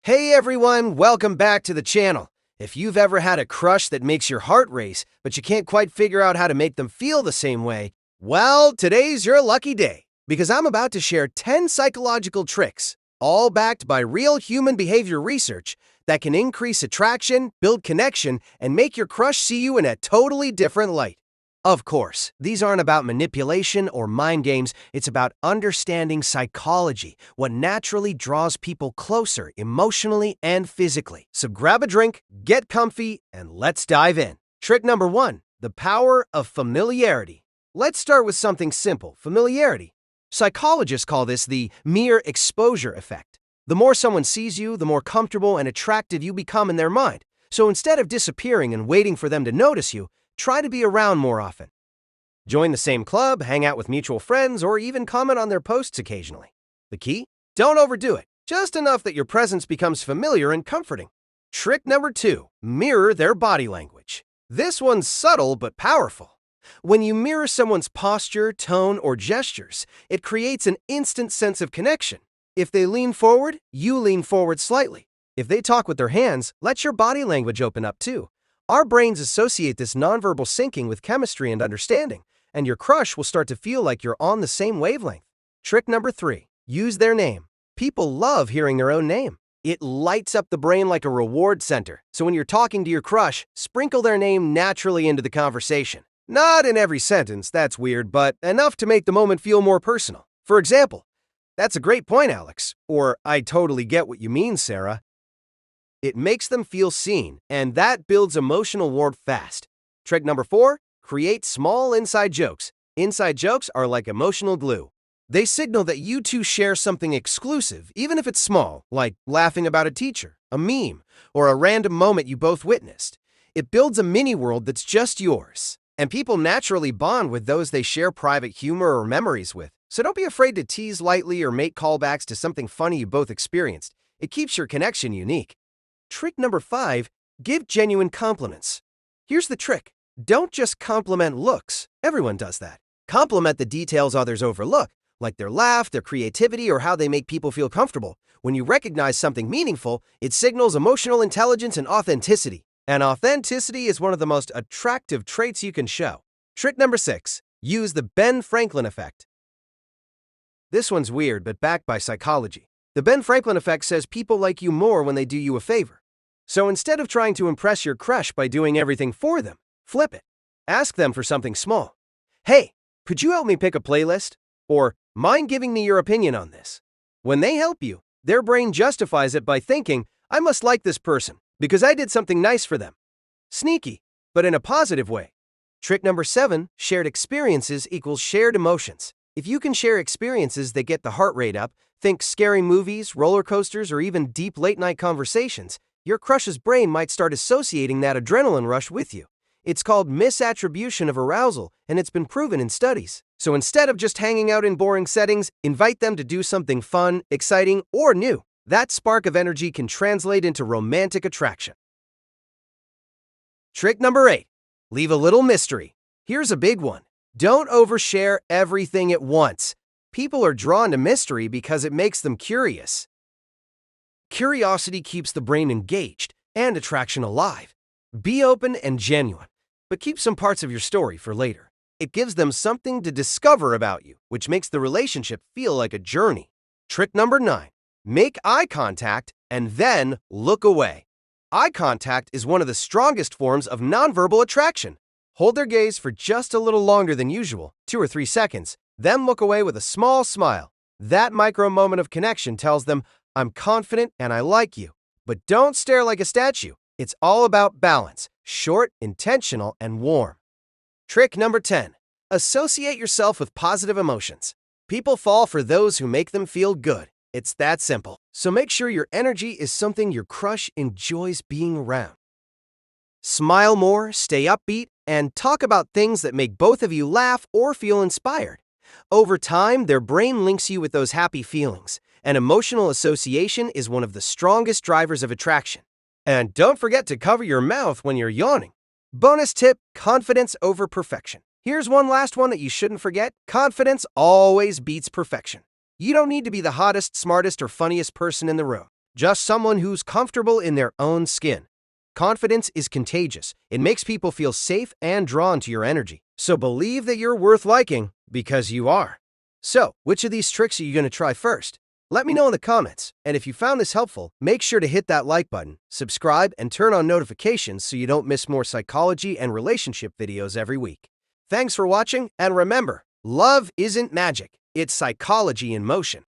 Hey everyone, welcome back to the channel. If you've ever had a crush that makes your heart race, but you can't quite figure out how to make them feel the same way, well, today's your lucky day, because I'm about to share 10 psychological tricks, all backed by real human behavior research, that can increase attraction, build connection, and make your crush see you in a totally different light. Of course, these aren't about manipulation or mind games. It's about understanding psychology, what naturally draws people closer emotionally and physically. So grab a drink, get comfy, and let's dive in. Trick number 1, the power of familiarity. Let's start with something simple, familiarity. Psychologists call this the mere exposure effect. The more someone sees you, the more comfortable and attractive you become in their mind. So instead of disappearing and waiting for them to notice you, try to be around more often. Join the same club, hang out with mutual friends, or even comment on their posts occasionally. The key? Don't overdo it, just enough that your presence becomes familiar and comforting. Trick number 2, mirror their body language. This one's subtle but powerful. When you mirror someone's posture, tone, or gestures, it creates an instant sense of connection. If they lean forward, you lean forward slightly. If they talk with their hands, let your body language open up too. Our brains associate this nonverbal syncing with chemistry and understanding, and your crush will start to feel like you're on the same wavelength. Trick number 3, use their name. People love hearing their own name. It lights up the brain like a reward center, so when you're talking to your crush, sprinkle their name naturally into the conversation. Not in every sentence, that's weird, but enough to make the moment feel more personal. For example, "That's a great point, Alex," or "I totally get what you mean, Sarah." It makes them feel seen, and that builds emotional warmth fast. Trick number 4, create small inside jokes. Inside jokes are like emotional glue. They signal that you two share something exclusive, even if it's small, like laughing about a teacher, a meme, or a random moment you both witnessed. It builds a mini world that's just yours. And people naturally bond with those they share private humor or memories with. So don't be afraid to tease lightly or make callbacks to something funny you both experienced. It keeps your connection unique. Trick number 5, give genuine compliments. Here's the trick. Don't just compliment looks. Everyone does that. Compliment the details others overlook, like their laugh, their creativity, or how they make people feel comfortable. When you recognize something meaningful, it signals emotional intelligence and authenticity. And authenticity is one of the most attractive traits you can show. Trick number 6, use the Ben Franklin effect. This one's weird, but backed by psychology. The Ben Franklin effect says people like you more when they do you a favor. So instead of trying to impress your crush by doing everything for them, flip it. Ask them for something small. "Hey, could you help me pick a playlist?" Or, "Mind giving me your opinion on this?" When they help you, their brain justifies it by thinking, "I must like this person because I did something nice for them." Sneaky, but in a positive way. Trick number 7, shared experiences equals shared emotions. If you can share experiences that get the heart rate up, think scary movies, roller coasters, or even deep late-night conversations, your crush's brain might start associating that adrenaline rush with you. It's called misattribution of arousal, and it's been proven in studies. So instead of just hanging out in boring settings, invite them to do something fun, exciting, or new. That spark of energy can translate into romantic attraction. Trick number 8, leave a little mystery. Here's a big one. Don't overshare everything at once. People are drawn to mystery because it makes them curious. Curiosity keeps the brain engaged and attraction alive. Be open and genuine, but keep some parts of your story for later. It gives them something to discover about you, which makes the relationship feel like a journey. Trick number 9, make eye contact and then look away. Eye contact is one of the strongest forms of nonverbal attraction. Hold their gaze for just a little longer than usual, 2 or 3 seconds, then look away with a small smile. That micro moment of connection tells them, "I'm confident and I like you." But don't stare like a statue. It's all about balance, short, intentional, and warm. Trick number 10, associate yourself with positive emotions. People fall for those who make them feel good. It's that simple. So make sure your energy is something your crush enjoys being around. Smile more, stay upbeat, and talk about things that make both of you laugh or feel inspired. Over time, their brain links you with those happy feelings, and emotional association is one of the strongest drivers of attraction. And don't forget to cover your mouth when you're yawning. Bonus tip, confidence over perfection. Here's one last one that you shouldn't forget. Confidence always beats perfection. You don't need to be the hottest, smartest, or funniest person in the room. just someone who's comfortable in their own skin. Confidence is contagious. It makes people feel safe and drawn to your energy. So believe that you're worth liking because you are. So, which of these tricks are you going to try first? Let me know in the comments. And if you found this helpful, make sure to hit that like button, subscribe, and turn on notifications so you don't miss more psychology and relationship videos every week. Thanks for watching, and remember, love isn't magic, it's psychology in motion.